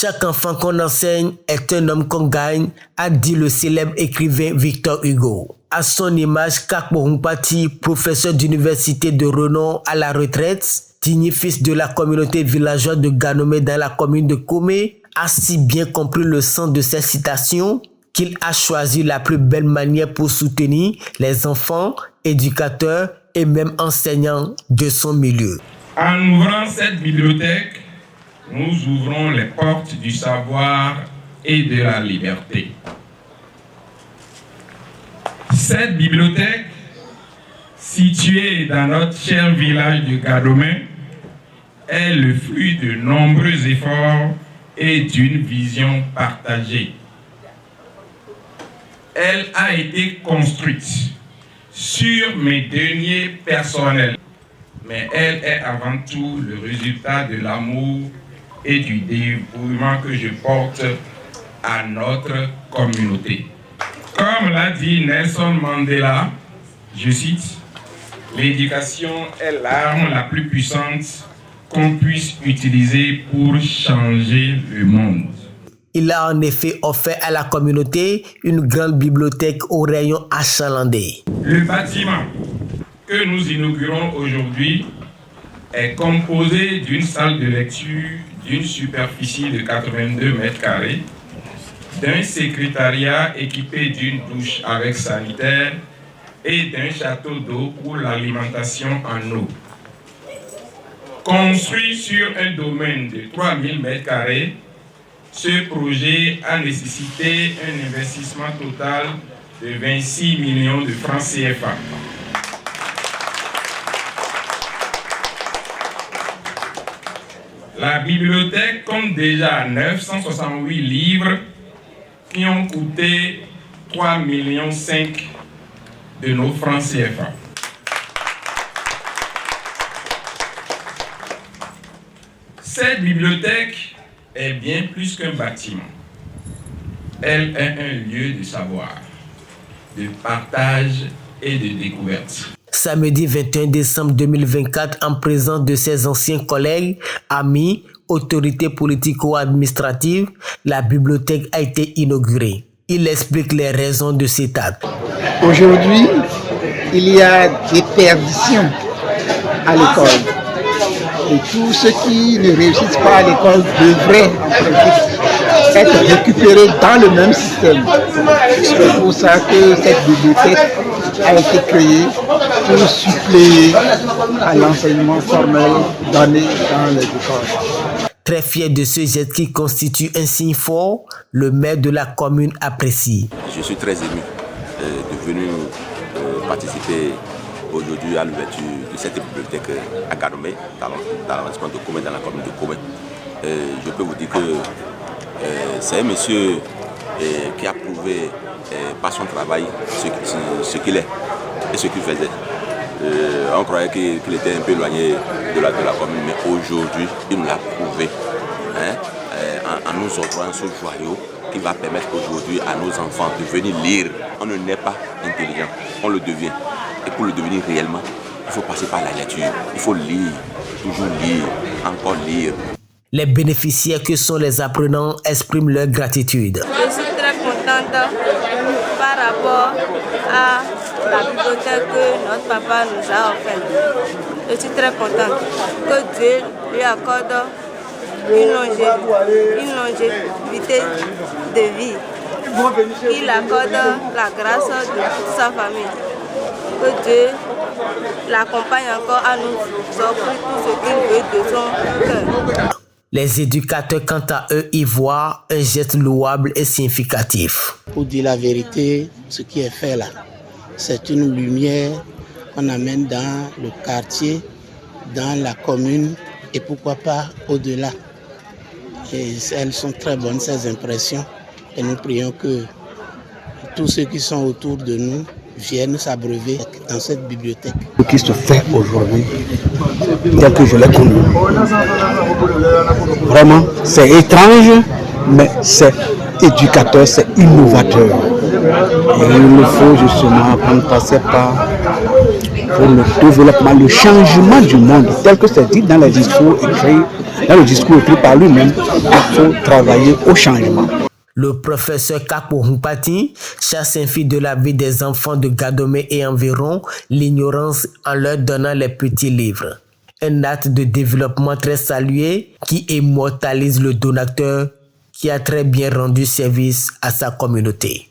Chaque enfant qu'on enseigne est un homme qu'on gagne, a dit le célèbre écrivain Victor Hugo. À son image, Kakbo Humpati, professeur d'université de renom à la retraite, digne fils de la communauté villageoise de Ganomé dans la commune de Komé, a si bien compris le sens de cette citation qu'il a choisi la plus belle manière pour soutenir les enfants, éducateurs et même enseignants de son milieu. En ouvrant cette bibliothèque, nous ouvrons les portes du savoir et de la liberté. Cette bibliothèque, située dans notre cher village de Gadomé, est le fruit de nombreux efforts et d'une vision partagée. Elle a été construite sur mes deniers personnels, mais elle est avant tout le résultat de l'amour et du dévouement que je porte à notre communauté. Comme l'a dit Nelson Mandela, je cite, « L'éducation est l'arme la plus puissante qu'on puisse utiliser pour changer le monde. » Il a en effet offert à la communauté une grande bibliothèque au rayon achalandé. Le bâtiment que nous inaugurons aujourd'hui est composé d'une salle de lecture d'une superficie de 82 mètres carrés, d'un secrétariat équipé d'une douche avec sanitaire et d'un château d'eau pour l'alimentation en eau. Construit sur un domaine de 3000 mètres carrés, ce projet a nécessité un investissement total de 26 millions de francs CFA. La bibliothèque compte déjà 968 livres qui ont coûté 3,5 millions de nos francs CFA. Cette bibliothèque est bien plus qu'un bâtiment. Elle est un lieu de savoir, de partage et de découverte. Samedi 21 décembre 2024, en présence de ses anciens collègues, amis, autorités politico-administratives, la bibliothèque a été inaugurée. Il explique les raisons de cet acte. Aujourd'hui, il y a des perditions à l'école. Et tous ceux qui ne réussissent pas à l'école devraient, en principe, être récupérés dans le même système. C'est pour ça que cette bibliothèque a été créée pour suppléer à l'enseignement formel donné dans les écoles. Très fier de ce geste qui constitue un signe fort, le maire de la commune apprécie. Je suis très ému de venir participer aujourd'hui à l'ouverture de cette bibliothèque à Gadomé, dans l'arrondissement de Komé, dans la commune de Komé. Je peux vous dire que c'est un monsieur qui a prouvé par son travail ce qu'il est et ce qu'il faisait. On croyait qu'il était un peu éloigné de la commune, mais aujourd'hui, il nous l'a prouvé en nous offrant ce joyau qui va permettre aujourd'hui à nos enfants de venir lire. On ne naît pas intelligent, on le devient. Et pour le devenir réellement, il faut passer par la lecture. Il faut lire, toujours lire, encore lire. Les bénéficiaires que sont les apprenants expriment leur gratitude. Je suis très contente par rapport à la bibliothèque que notre papa nous a offerte. Je suis très contente que Dieu lui accorde une longévité de vie. Qu'il accorde la grâce de toute sa famille. Que Dieu l'accompagne encore à nous offrir tout ce qu'il veut de son cœur. Les éducateurs, quant à eux, y voient un geste louable et significatif. Pour dire la vérité, ce qui est fait là, c'est une lumière qu'on amène dans le quartier, dans la commune et pourquoi pas au-delà. Et elles sont très bonnes, ces impressions. Et nous prions que tous ceux qui sont autour de nous viennent s'abreuver dans cette bibliothèque. Ce qui se fait aujourd'hui, tel que je l'ai connu, vraiment, c'est étrange, mais c'est éducateur, c'est innovateur. Et il faut justement passer par pour le développement, le changement du monde, tel que c'est dit dans les discours écrits dans le discours écrit par lui-même, il faut travailler au changement. Le professeur Kakpo Humpati chasse ainsi de la vie des enfants de Gadomé et environ l'ignorance en leur donnant les petits livres. Un acte de développement très salué qui immortalise le donateur qui a très bien rendu service à sa communauté.